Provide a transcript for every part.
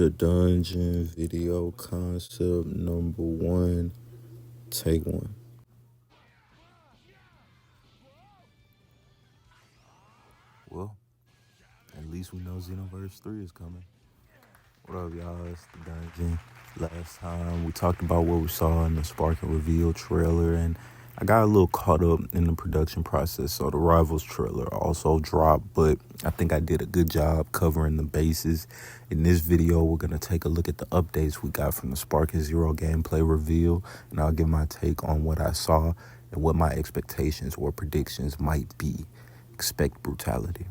The dungeon video concept number one. Take one. Well, at least we know Xenoverse 3 is coming. What up, y'all? It's the dungeon. Last time we talked about what we saw in the Spark and Reveal trailer, and I got a little caught up in the production process. So the Rivals trailer also dropped, but I think I did a good job covering the bases. In this video, we're going to take a look at the updates we got from the Spark and Zero gameplay reveal, and I'll give my take on what I saw and what my expectations or predictions might be. Expect brutality.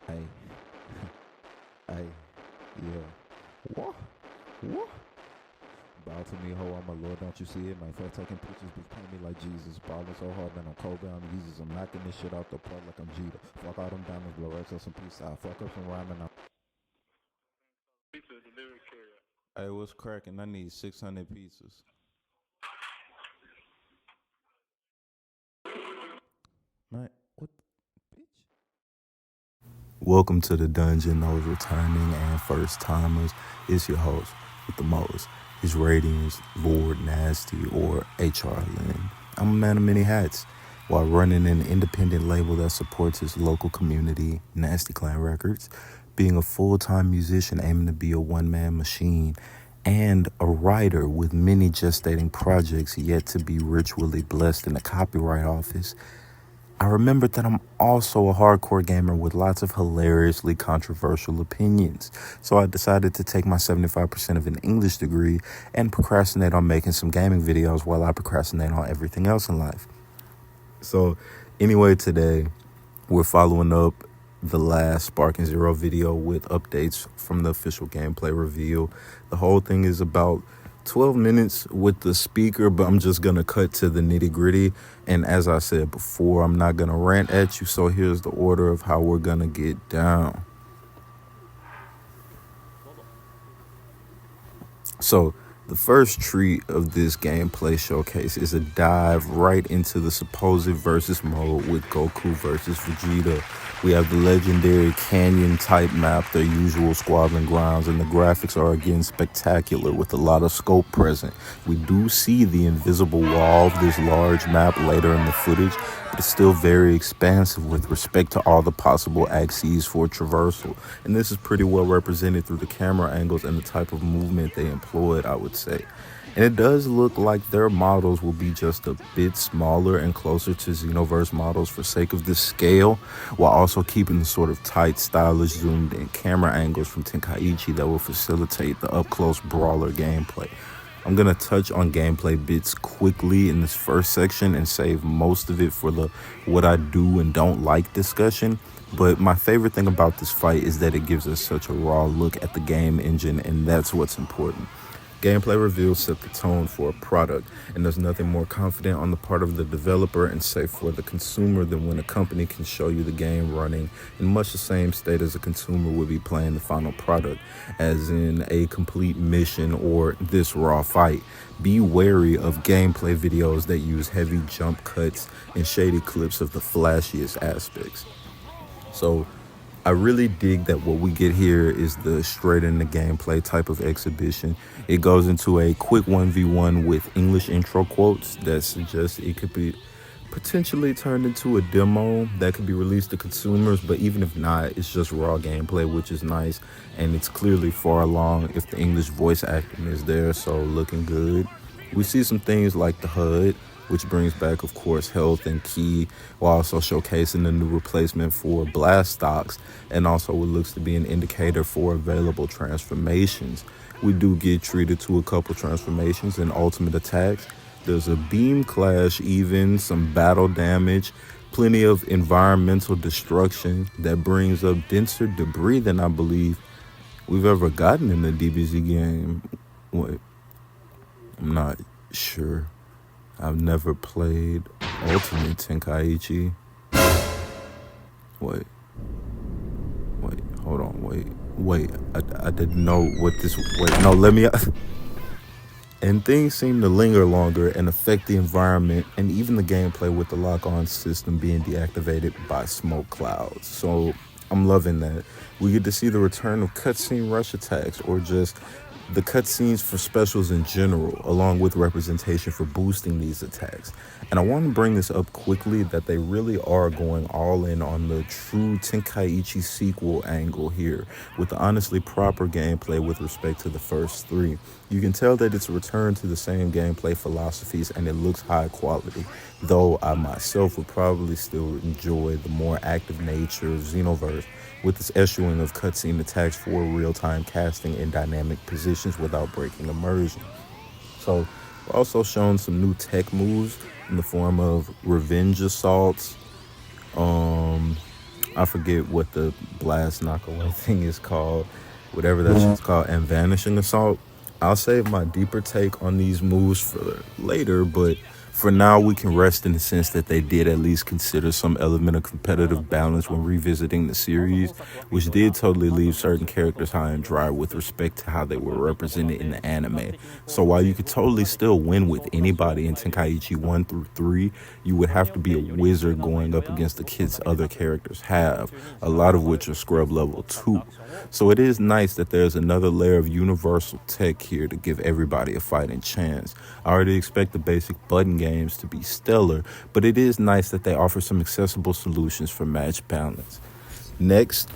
Hey. Hey. Yeah. What? What? Bow to me, ho, I'm a lord, don't you see it? My first taking pictures, bitch, paint me like Jesus. Balling so hard, man, I'm Kobe, I'm Jesus. I'm knocking this shit out the park like I'm Jeter. Fuck all them diamonds, blow X on some peace out. Fuck up some rhyming. Hey, what's cracking? I need 600 pizzas. Man, what the bitch? Welcome to the dungeon, those returning and first timers. It's your host with the most. His ratings, Lord Nasty or HR Lynn. I'm a man of many hats while running an independent label that supports his local community, Nasty Clan Records, being a full-time musician aiming to be a one-man machine, and a writer with many gestating projects yet to be ritually blessed in the copyright office. I remembered that I'm also a hardcore gamer with lots of hilariously controversial opinions. So I decided to take my 75% of an English degree and procrastinate on making some gaming videos while I procrastinate on everything else in life. So anyway, today we're following up the last Spark and Zero video with updates from the official gameplay reveal. The whole thing is about 12 minutes with the speaker, but I'm just gonna cut to the nitty gritty. And as I said before, I'm not gonna rant at you, so here's the order of how we're gonna get down. So the first treat of this gameplay showcase is a dive right into the supposed versus mode with Goku versus Vegeta. We have the legendary canyon type map, their usual squabbling grounds, and the graphics are again spectacular with a lot of scope present. We do see the invisible wall of this large map later in the footage, but it's still very expansive with respect to all the possible axes for traversal. And this is pretty well represented through the camera angles and the type of movement they employed, I would say. And it does look like their models will be just a bit smaller and closer to Xenoverse models for sake of this scale, while also keeping the sort of tight, stylish, zoomed-in camera angles from Tenkaichi that will facilitate the up-close brawler gameplay. I'm going to touch on gameplay bits quickly in this first section and save most of it for the what I do and don't like discussion. But my favorite thing about this fight is that it gives us such a raw look at the game engine, and that's what's important. Gameplay reveals set the tone for a product, and there's nothing more confident on the part of the developer and safe for the consumer than when a company can show you the game running in much the same state as a consumer would be playing the final product, as in a complete mission or this raw fight. Be wary of gameplay videos that use heavy jump cuts and shady clips of the flashiest aspects. So I really dig that what we get here is the straight in the gameplay type of exhibition. It goes into a quick 1v1 with English intro quotes that suggest it could be potentially turned into a demo that could be released to consumers, but even if not, it's just raw gameplay, which is nice, and it's clearly far along if the English voice acting is there, so looking good. We see some things like the HUD, which brings back, of course, health and key, while also showcasing the new replacement for blast stocks, and also what looks to be an indicator for available transformations. We do get treated to a couple transformations and ultimate attacks. There's a beam clash even, some battle damage, plenty of environmental destruction that brings up denser debris than I believe we've ever gotten in the DBZ game. Wait, I'm not sure. I've never played Ultimate Tenkaichi. Wait, hold on, wait, I didn't know what this, no, let me, and things seem to linger longer and affect the environment and even the gameplay with the lock-on system being deactivated by smoke clouds. So I'm loving that. We get to see the return of cutscene rush attacks, or just the cutscenes for specials in general, along with representation for boosting these attacks. And I want to bring this up quickly that they really are going all in on the true Tenkaichi sequel angle here, with the honestly proper gameplay with respect to the first three. You can tell that it's a return to the same gameplay philosophies and it looks high quality, though I myself would probably still enjoy the more active nature of Xenoverse with its eschewing of cutscene attacks for real-time casting in dynamic positions without breaking immersion. So we're also shown some new tech moves in the form of revenge assaults. Um, I forget what the blast knockaway thing is called, whatever that shit's called, and vanishing assault. I'll save my deeper take on these moves for later, but for now we can rest in the sense that they did at least consider some element of competitive balance when revisiting the series, which did totally leave certain characters high and dry with respect to how they were represented in the anime. So while you could totally still win with anybody in Tenkaichi 1 through 3, you would have to be a wizard going up against the kits other characters have, a lot of which are scrub level 2. So it is nice that there's another layer of universal tech here to give everybody a fighting chance. I already expect the basic button games to be stellar, but it is nice that they offer some accessible solutions for match balance. Next,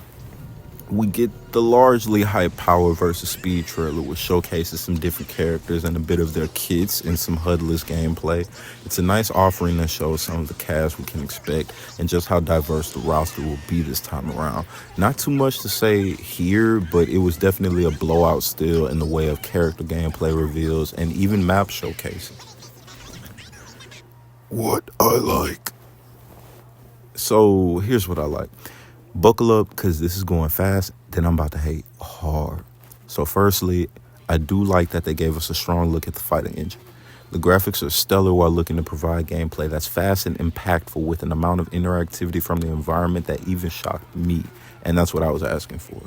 we get the largely high power versus speed trailer, which showcases some different characters and a bit of their kits and some HUDless gameplay. It's a nice offering that shows some of the cast we can expect and just how diverse the roster will be this time around. Not too much to say here, but it was definitely a blowout still in the way of character gameplay reveals and even map showcases. What I like. So here's what I like. Buckle up because this is going fast, then I'm about to hate hard. So firstly, I do like that they gave us a strong look at the fighting engine. The graphics are stellar while looking to provide gameplay that's fast and impactful with an amount of interactivity from the environment that even shocked me. And that's what I was asking for.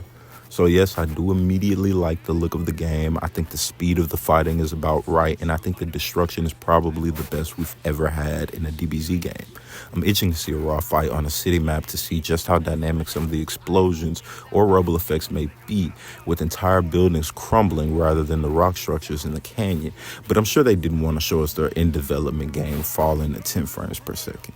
So yes, I do immediately like the look of the game. I think the speed of the fighting is about right, and I think the destruction is probably the best we've ever had in a DBZ game. I'm itching to see a raw fight on a city map to see just how dynamic some of the explosions or rubble effects may be, with entire buildings crumbling rather than the rock structures in the canyon. But I'm sure they didn't want to show us their in-development game falling at 10 frames per second.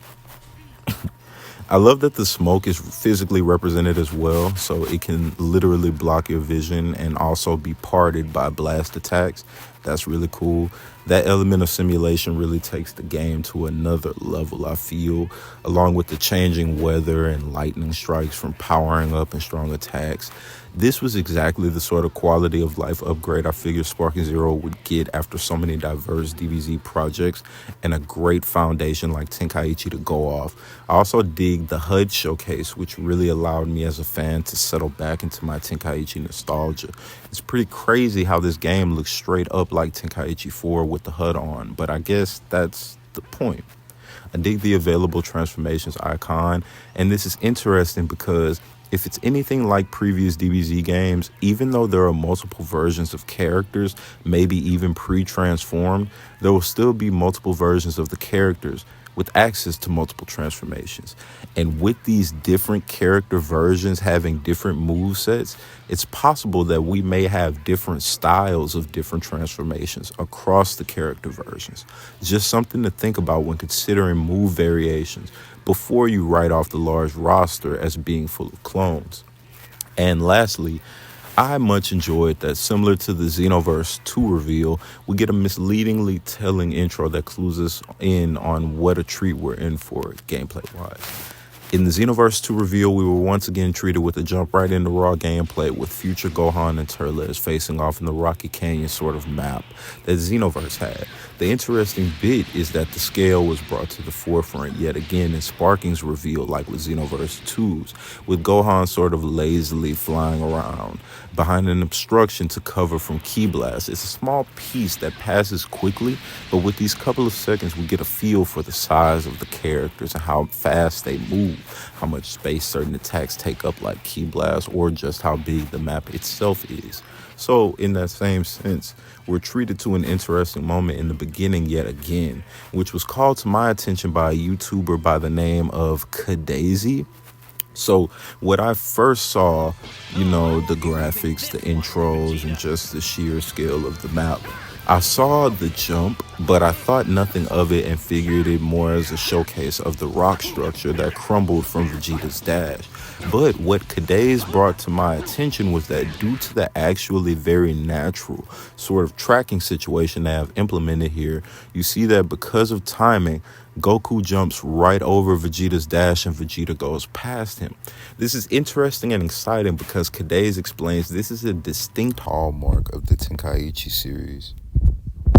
I love that the smoke is physically represented as well, so it can literally block your vision and also be parted by blast attacks. That's really cool. That element of simulation really takes the game to another level, I feel, along with the changing weather and lightning strikes from powering up and strong attacks. This was exactly the sort of quality of life upgrade I figured Sparking Zero would get after so many diverse DBZ projects and a great foundation like Tenkaichi to go off. I also dig the HUD showcase, which really allowed me as a fan to settle back into my Tenkaichi nostalgia. It's pretty crazy how this game looks straight up like Tenkaichi 4 with the HUD on, but I guess that's the point. I dig the available transformations icon, and this is interesting because if it's anything like previous DBZ games, even though there are multiple versions of characters, maybe even pre-transformed, there will still be multiple versions of the characters with access to multiple transformations. And with these different character versions having different movesets, it's possible that we may have different styles of different transformations across the character versions. Just something to think about when considering move variations before you write off the large roster as being full of clones. And lastly, I much enjoyed that, similar to the Xenoverse 2 reveal, we get a misleadingly telling intro that clues us in on what a treat we're in for gameplay-wise. In the Xenoverse 2 reveal, we were once again treated with a jump right into raw gameplay with future Gohan and Turles facing off in the Rocky Canyon sort of map that Xenoverse had. The interesting bit is that the scale was brought to the forefront yet again in Sparking's reveal, like with Xenoverse 2's, with Gohan sort of lazily flying around behind an obstruction to cover from Ki Blast. It's a small piece that passes quickly, but with these couple of seconds we get a feel for the size of the characters and how fast they move, how much space certain attacks take up like Ki Blast, or just how big the map itself is. So in that same sense, we're treated to an interesting moment in the beginning yet again, which was called to my attention by a YouTuber by the name of Kadazy, So what I first saw, the graphics, the intros, and just the sheer scale of the map, I saw the jump, but I thought nothing of it and figured it more as a showcase of the rock structure that crumbled from Vegeta's dash. But what Cadaze brought to my attention was that due to the actually very natural sort of tracking situation they have implemented here, you see that because of timing, Goku jumps right over Vegeta's dash and Vegeta goes past him. This is interesting and exciting because Cadaze explains this is a distinct hallmark of the Tenkaichi series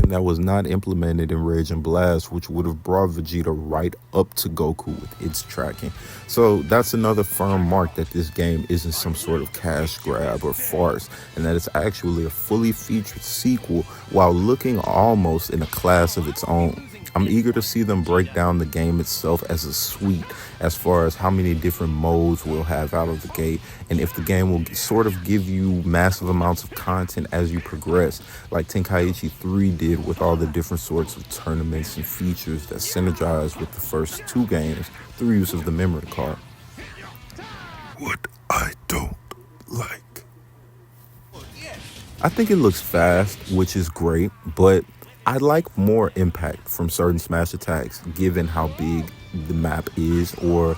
that was not implemented in Rage and Blast, which would have brought Vegeta right up to Goku with its tracking. So that's another firm mark that this game isn't some sort of cash grab or farce, and that it's actually a fully featured sequel while looking almost in a class of its own. I'm eager to see them break down the game itself as a suite, as far as how many different modes we'll have out of the gate, and if the game will sort of give you massive amounts of content as you progress, like Tenkaichi 3 did with all the different sorts of tournaments and features that synergize with the first two games through use of the memory card. What I don't like. I think it looks fast, which is great, but I like more impact from certain smash attacks given how big the map is, or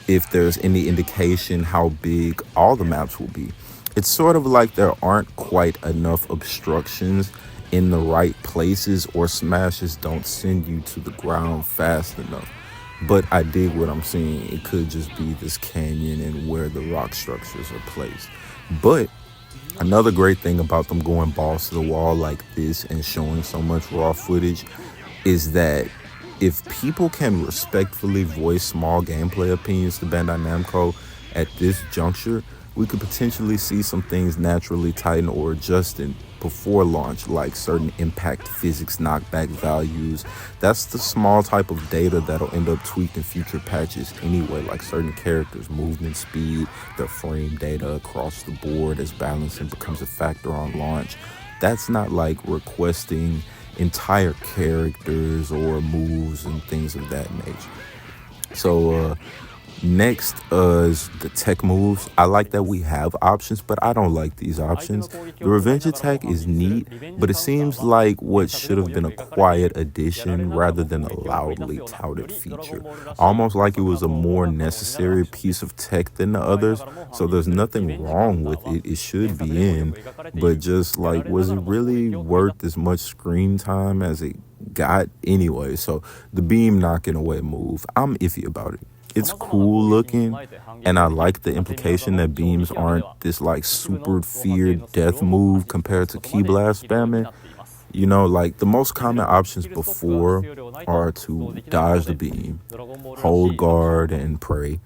if there's any indication how big all the maps will be. It's sort of like there aren't quite enough obstructions in the right places, or smashes don't send you to the ground fast enough. But I dig what I'm seeing. It could just be this canyon and where the rock structures are placed. But another great thing about them going balls to the wall like this and showing so much raw footage is that if people can respectfully voice small gameplay opinions to Bandai Namco at this juncture, we could potentially see some things naturally tighten or adjusted before launch, like certain impact physics knockback values. That's the small type of data that'll end up tweaked in future patches anyway, like certain characters' movement speed, their frame data across the board as balancing becomes a factor on launch. That's not like requesting entire characters or moves and things of that nature. So next is the tech moves. I like that we have options, but I don't like these options. The revenge attack is neat, but it seems like what should have been a quiet addition rather than a loudly touted feature. Almost like it was a more necessary piece of tech than the others. So there's nothing wrong with it. It should be in, but just like, was it really worth as much screen time as it got anyway? So the beam knocking away move, I'm iffy about it. It's cool looking, and I like the implication that beams aren't this like super feared death move compared to key blast spamming. Like the most common options before are to dodge the beam, hold guard and pray,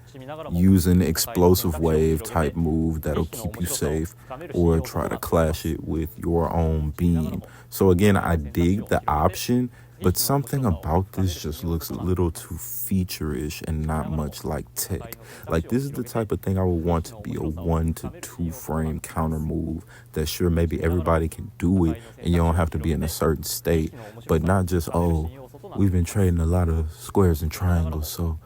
use an explosive wave type move that'll keep you safe, or try to clash it with your own beam. So again, I dig the option, but something about this just looks a little too feature-ish and not much like tech. Like, this is the type of thing I would want to be a 1 to 2 frame counter move that sure maybe everybody can do it and you don't have to be in a certain state, but not just, oh, we've been trading a lot of squares and triangles, so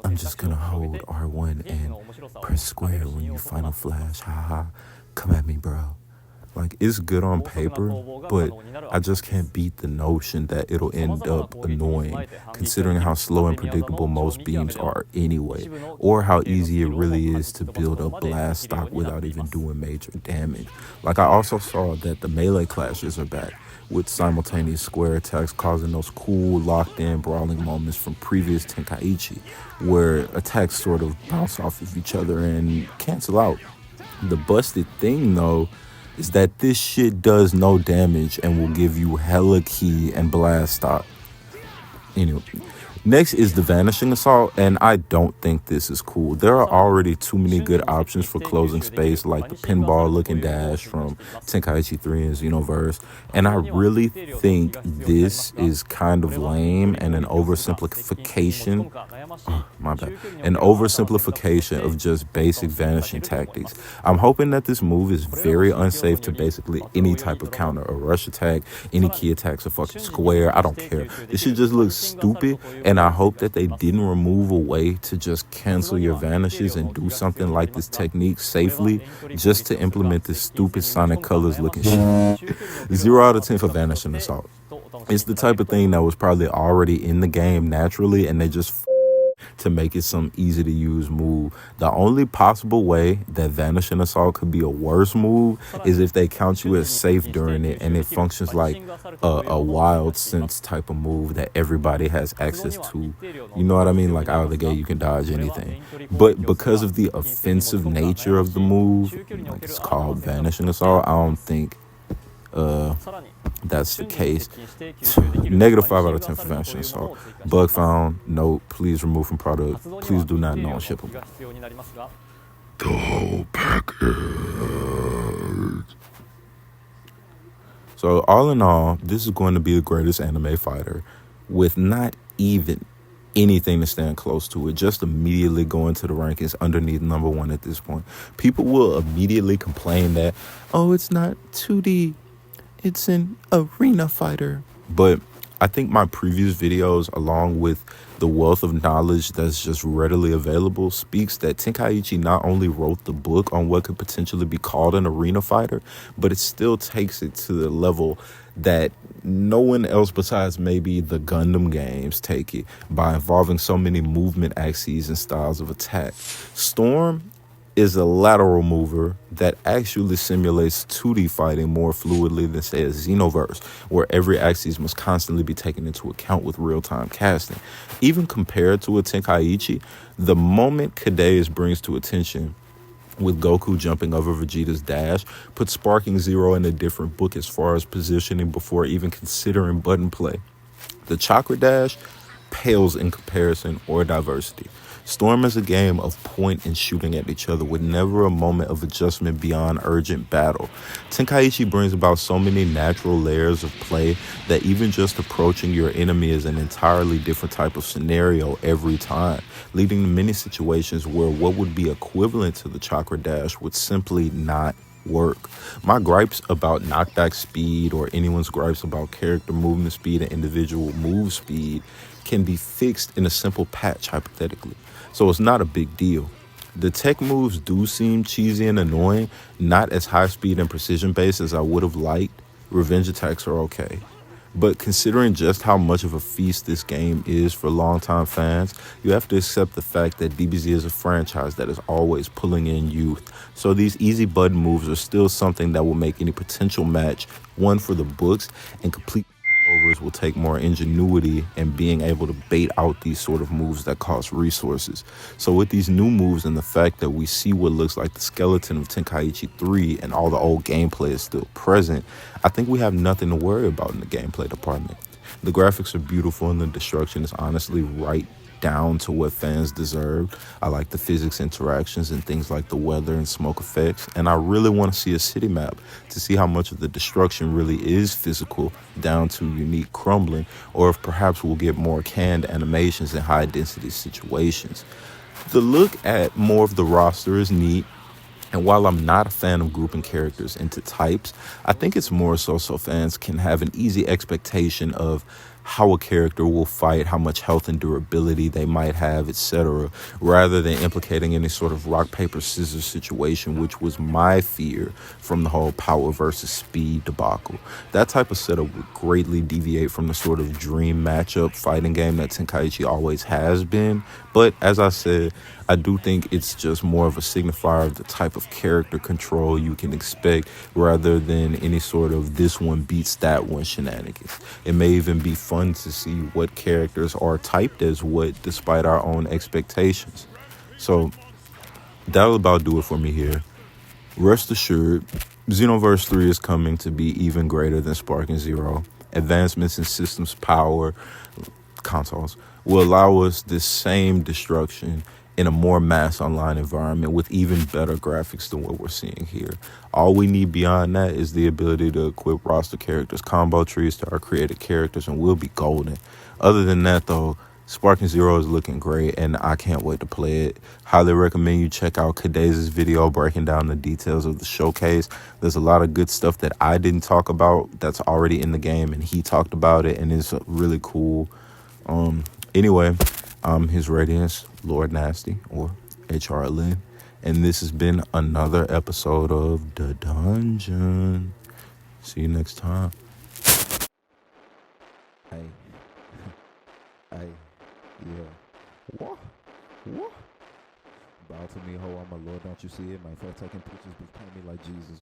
I'm just gonna hold R1 and press square when you final flash. Haha, come at me, bro. Like, it's good on paper, but I just can't beat the notion that it'll end up annoying, considering how slow and predictable most beams are anyway, or how easy it really is to build up blast stock without even doing major damage. Like, I also saw that the melee clashes are back, with simultaneous square attacks causing those cool locked-in brawling moments from previous Tenkaichi, where attacks sort of bounce off of each other and cancel out. The busted thing, though, is that this shit does no damage and will give you hella key and blast stock. Anyway, next is the Vanishing Assault, and I don't think this is cool. There are already too many good options for closing space, like the pinball-looking dash from Tenkaichi 3 and Xenoverse, and I really think this is kind of lame and an oversimplification. My bad. An oversimplification of just basic vanishing tactics. I'm hoping that this move is very unsafe to basically any type of counter, a rush attack, any key attacks, a fucking square. I don't care. This shit just looks stupid, and And I hope that they didn't remove a way to just cancel your vanishes and do something like this technique safely just to implement this stupid Sonic Colors looking shit. 0 out of 10 for Vanishing Assault. It's the type of thing that was probably already in the game naturally, and they just to make it some easy to use move. The only possible way that Vanishing Assault could be a worse move is if they count you as safe during it and it functions like a wild sense type of move that everybody has access to. You know what I mean? Like out of the gate you can dodge anything. But because of the offensive nature of the move, like it's called Vanishing Assault, I don't think that's the case. Negative 5 out of 10 for Vanishing Assault. Bug found. Note, please remove from product. Please do not non-ship them. The whole package. So all in all, this is going to be the greatest anime fighter with not even anything to stand close to it. Just immediately going to the rankings underneath number 1 at this point. People will immediately complain that, oh, it's not 2D. It's an arena fighter. But I think my previous videos, along with the wealth of knowledge that's just readily available, speaks that Tenkaichi not only wrote the book on what could potentially be called an arena fighter, but it still takes it to the level that no one else besides maybe the Gundam games take it, by involving so many movement axes and styles of attack. Storm is a lateral mover that actually simulates 2D fighting more fluidly than, say, a Xenoverse, where every axis must constantly be taken into account with real-time casting. Even compared to a Tenkaichi, the moment Kades brings to attention with Goku jumping over Vegeta's dash puts Sparking Zero in a different book as far as positioning before even considering button play. The Chakra Dash pales in comparison or diversity. Storm is a game of point and shooting at each other with never a moment of adjustment beyond urgent battle. Tenkaichi brings about so many natural layers of play that even just approaching your enemy is an entirely different type of scenario every time, leading to many situations where what would be equivalent to the Chakra Dash would simply not work. My gripes about knockback speed, or anyone's gripes about character movement speed and individual move speed, can be fixed in a simple patch hypothetically. So it's not a big deal. The tech moves do seem cheesy and annoying, not as high speed and precision based as I would have liked. Revenge attacks are okay. But considering just how much of a feast this game is for longtime fans, you have to accept the fact that DBZ is a franchise that is always pulling in youth. So these easy button moves are still something that will make any potential match one for the books, and complete overs will take more ingenuity and being able to bait out these sort of moves that cost resources. So with these new moves and the fact that we see what looks like the skeleton of Tenkaichi 3 and all the old gameplay is still present, I think we have nothing to worry about in the gameplay department. The graphics are beautiful and the destruction is honestly right down to what fans deserved. I like the physics interactions and things like the weather and smoke effects, and I really want to see a city map to see how much of the destruction really is physical down to unique crumbling, or if perhaps we'll get more canned animations in high density situations. The look at more of the roster is neat, and while I'm not a fan of grouping characters into types, I think it's more so fans can have an easy expectation of how a character will fight, how much health and durability they might have, etc., rather than implicating any sort of rock, paper, scissors situation, which was my fear from the whole power versus speed debacle. That type of setup would greatly deviate from the sort of dream matchup fighting game that Tenkaichi always has been. But as I said, I do think it's just more of a signifier of the type of character control you can expect rather than any sort of this one beats that one shenanigans. It may even be fun to see what characters are typed as what despite our own expectations. So that'll about do it for me here. Rest assured, Xenoverse 3 is coming to be even greater than Sparking Zero. Advancements in systems power consoles will allow us this same destruction in a more mass online environment with even better graphics than what we're seeing here. All we need beyond that is the ability to equip roster characters, combo trees to our created characters, and we'll be golden. Other than that, though, Sparking Zero is looking great, and I can't wait to play it. Highly recommend you check out Kade's video breaking down the details of the showcase. There's a lot of good stuff that I didn't talk about that's already in the game, and he talked about it, and it's really cool. Anyway, I'm His Radiance, Lord Nasty, or HR Lynn. And this has been another episode of The Dungeon. See you next time. Hey, hey, yeah. What? What? Bow to me, ho, I'm a Lord, don't you see it? My fat taking pictures, be paying me like Jesus.